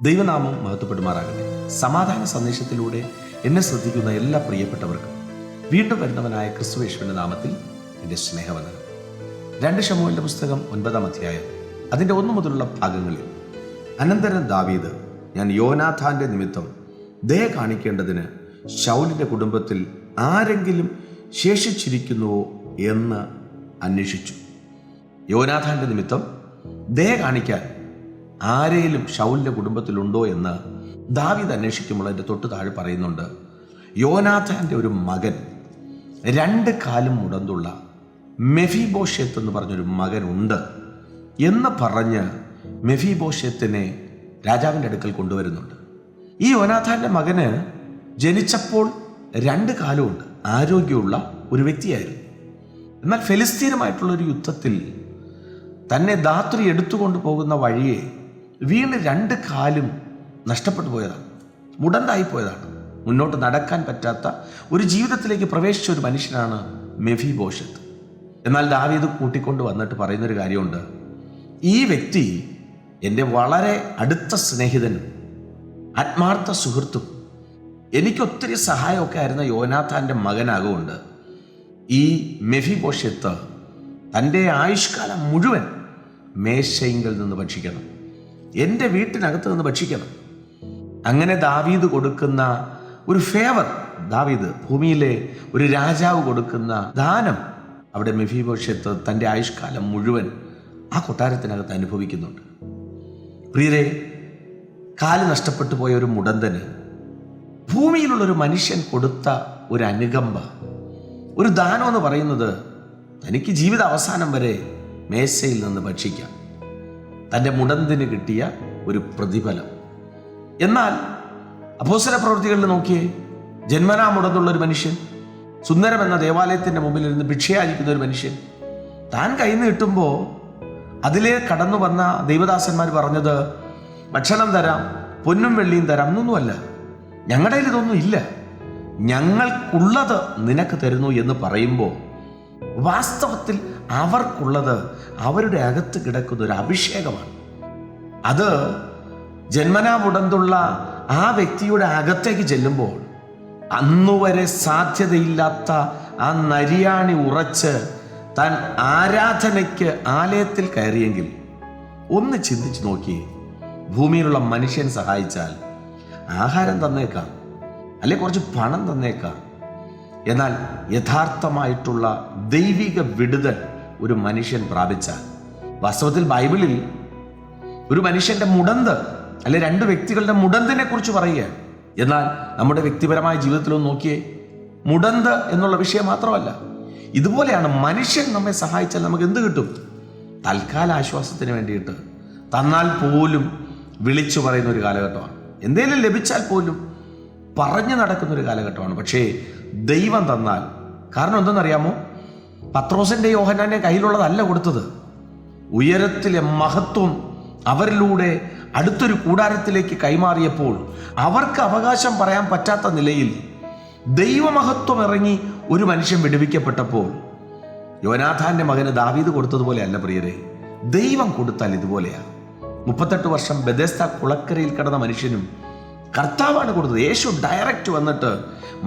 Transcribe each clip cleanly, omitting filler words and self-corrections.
ദൈവനാമം മഹത്വപ്പെടുമാറാകട്ടെ. സമാധാന സന്ദേശത്തിലൂടെ എന്നെ ശ്രദ്ധിക്കുന്ന എല്ലാ പ്രിയപ്പെട്ടവർക്കും വീണ്ടും വരുന്നവനായ ക്രിസ്തുയേശുവിന്റെ നാമത്തിൽ എൻ്റെ സ്നേഹവന്ദനം. 2 ശമൂവേലിന്റെ പുസ്തകം 9-ാം അധ്യായം അതിൻ്റെ 1 മുതലുള്ള ഭാഗങ്ങളിൽ, അനന്തരം ദാവീദ്, ഞാൻ യോനാഥാന്റെ നിമിത്തം ദയ കാണിക്കേണ്ടതിന് ശൗലിന്റെ കുടുംബത്തിൽ ആരെങ്കിലും ശേഷിച്ചിരിക്കുന്നുവോ എന്ന് അന്വേഷിച്ചു. യോനാഥാന്റെ നിമിത്തം ദയ കാണിക്കാൻ ആരെങ്കിലും ശൗലിന്റെ കുടുംബത്തിലുണ്ടോ എന്ന് ദാവീദ് അന്വേഷിക്കുമ്പോൾ അതിൻ്റെ തൊട്ട് താഴെ പറയുന്നുണ്ട്, യോനാഥാന്റെ ഒരു മകൻ 2 കാലും മുടന്തുള്ള മെഫീബോശെത്ത് എന്ന് പറഞ്ഞൊരു മകനുണ്ട് എന്ന് പറഞ്ഞ് മെഫീബോശെത്തിനെ രാജാവിൻ്റെ അടുക്കൽ കൊണ്ടുവരുന്നുണ്ട്. ഈ യോനാഥാന്റെ മകന് ജനിച്ചപ്പോൾ 2 കാലുമുണ്ട്, ആരോഗ്യമുള്ള ഒരു വ്യക്തിയായിരുന്നു. എന്നാൽ ഫെലിസ്തീനുമായിട്ടുള്ളൊരു യുദ്ധത്തിൽ തന്നെ ധാത്രി എടുത്തുകൊണ്ട് പോകുന്ന വഴിയെ വീണ് 2 കാലും നഷ്ടപ്പെട്ടു പോയതാണ്, മുടന്തായി പോയതാണ്. മുന്നോട്ട് നടക്കാൻ പറ്റാത്ത ഒരു ജീവിതത്തിലേക്ക് പ്രവേശിച്ച ഒരു മനുഷ്യനാണ് മെഫീബോശെത്ത്. എന്നാൽ ദാവീദ് കൂട്ടിക്കൊണ്ട് വന്നിട്ട് പറയുന്നൊരു കാര്യമുണ്ട്, ഈ വ്യക്തി എൻ്റെ വളരെ അടുത്ത സ്നേഹിതനും ആത്മാർത്ഥ സുഹൃത്തും എനിക്കൊത്തിരി സഹായമൊക്കെ ആയിരുന്ന യോനാഥാന്റെ മകനാകുകൊണ്ട് ഈ മെഫീബോശെത്ത് തൻ്റെ ആയുഷ്കാലം മുഴുവൻ മേശയിങ്കൽ നിന്ന് ഭക്ഷിക്കണം, എൻ്റെ വീട്ടിനകത്ത് നിന്ന് ഭക്ഷിക്കണം. അങ്ങനെ ദാവീദ് കൊടുക്കുന്ന ഒരു ഫേവർ, ദാവീദ് ഭൂമിയിലെ ഒരു രാജാവ് കൊടുക്കുന്ന ദാനം, അവിടെ മെഫീബോശെത്ത് തൻ്റെ ആയുഷ്കാലം മുഴുവൻ ആ കൊട്ടാരത്തിനകത്ത് അനുഭവിക്കുന്നുണ്ട്. പ്രിയരെ, കാല് നഷ്ടപ്പെട്ടു പോയ ഒരു മുടന്തന് ഭൂമിയിലുള്ളൊരു മനുഷ്യൻ കൊടുത്ത ഒരു അനുകമ്പ, ഒരു ദാനം എന്ന് പറയുന്നത് തനിക്ക് ജീവിത അവസാനം വരെ മേശയിൽ നിന്ന് ഭക്ഷിക്കാം, തൻ്റെ മുടന്തിന് കിട്ടിയ ഒരു പ്രതിഫലം. എന്നാൽ അപ്പോസ്തല പ്രവൃത്തികളിൽ നോക്കിയേ, ജന്മനാ മുടന്തുള്ള ഒരു മനുഷ്യൻ, സുന്ദരം എന്ന ദേവാലയത്തിൻ്റെ മുമ്പിൽ ഇരുന്ന് ഭിക്ഷയായിരിക്കുന്ന ഒരു മനുഷ്യൻ, താൻ കൈ നീട്ടുമ്പോൾ അതിലേ കടന്നു വന്ന ദൈവദാസന്മാർ പറഞ്ഞത്, ഭക്ഷണം തരാം, പൊന്നും വെള്ളിയും തരാം എന്നൊന്നുമല്ല, ഞങ്ങളുടെ കയ്യിൽ ഇതൊന്നും ഇല്ല, ഞങ്ങൾക്കുള്ളത് നിനക്ക് തരുന്നു എന്ന് പറയുമ്പോൾ വാസ്തവത്തിൽ അവർക്കുള്ളത് അവരുടെ അകത്ത് കിടക്കുന്ന ഒരു അഭിഷേകമാണ്. അത് ജന്മനാ മുടന്തുള്ള ആ വ്യക്തിയുടെ അകത്തേക്ക് ചെല്ലുമ്പോൾ അന്നുവരെ സാധ്യതയില്ലാത്ത ആ നരിയാണി ഉറച്ച് താൻ ആരാധനയ്ക്ക് ആലയത്തിൽ കയറിയെങ്കിൽ ഒന്ന് ചിന്തിച്ചു നോക്കിയേ, ഭൂമിയിലുള്ള മനുഷ്യൻ സഹായിച്ചാൽ ആഹാരം തന്നേക്കാം, അല്ലെ കുറച്ച് പണം തന്നേക്കാം, എന്നാൽ യഥാർത്ഥമായിട്ടുള്ള ദൈവിക വിടുതൽ ഒരു മനുഷ്യൻ പ്രാപിച്ചാൽ, വാസ്തവത്തിൽ ബൈബിളിൽ ഒരു മനുഷ്യന്റെ മുടന്ത്, അല്ലെ 2 വ്യക്തികളുടെ മുടന്തിനെ കുറിച്ച് പറയുകയാണ്. എന്നാൽ നമ്മുടെ വ്യക്തിപരമായ ജീവിതത്തിലൊന്ന് നോക്കിയേ, മുടന്ത് എന്നുള്ള വിഷയം മാത്രമല്ല, ഇതുപോലെയാണ് മനുഷ്യൻ നമ്മെ സഹായിച്ചാൽ നമുക്ക് എന്ത് കിട്ടും? തൽക്കാല ആശ്വാസത്തിന് വേണ്ടിയിട്ട് തന്നാൽ പോലും വിളിച്ചു പറയുന്ന ഒരു കാലഘട്ടമാണ്, എന്തെങ്കിലും ലഭിച്ചാൽ പോലും പറഞ്ഞു നടക്കുന്നൊരു കാലഘട്ടമാണ്. പക്ഷേ ദൈവം തന്നാൽ, കാരണം എന്തെന്നറിയാമോ, പത്രോസിന്റെ യോഹന്നാന്റെ കയ്യിലുള്ളതല്ല കൊടുത്തത്, ഉയരത്തിലെ മഹത്വം അവരിലൂടെ അടുത്തൊരു കൂടാരത്തിലേക്ക് കൈമാറിയപ്പോൾ അവർക്ക് അവകാശം പറയാൻ പറ്റാത്ത നിലയിൽ ദൈവമഹത്വം ഇറങ്ങി ഒരു മനുഷ്യൻ വിടുവിക്കപ്പെട്ടപ്പോൾ, യോനാഥാന്റെ മകന് ദാവീദ് കൊടുത്തതുപോലെ അല്ല പ്രിയരെ, ദൈവം കൊടുത്താൽ ഇതുപോലെയാ. 38 വർഷം ബെഥെസ്ദ കുളക്കരയിൽ കിടന്ന മനുഷ്യനും കർത്താവാണ് കൊടുത്തത്. യേശു ഡയറക്റ്റ് വന്നിട്ട്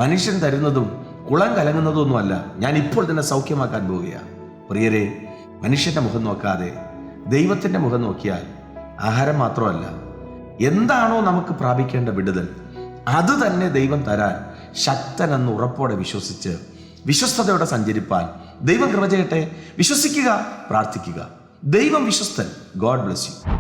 മനുഷ്യൻ തരുന്നതും കുളം കലങ്ങുന്നതൊന്നുമല്ല, ഞാൻ ഇപ്പോൾ തന്നെ സൗഖ്യമാക്കാൻ പോവുകയാണ്. പ്രിയരെ, മനുഷ്യന്റെ മുഖം നോക്കാതെ ദൈവത്തിന്റെ മുഖം നോക്കിയാൽ ആഹാരം മാത്രമല്ല, എന്താണോ നമുക്ക് പ്രാപിക്കേണ്ട വിടുതൽ അത് തന്നെ ദൈവം തരാൻ ശക്തനെന്ന് ഉറപ്പോടെ വിശ്വസിച്ച് വിശ്വസ്തയോടെ സഞ്ചരിപ്പാൻ ദൈവം കൃപ ചെയ്യട്ടെ. വിശ്വസിക്കുക, പ്രാർത്ഥിക്കുക. ദൈവം വിശ്വസ്തൻ. God bless U.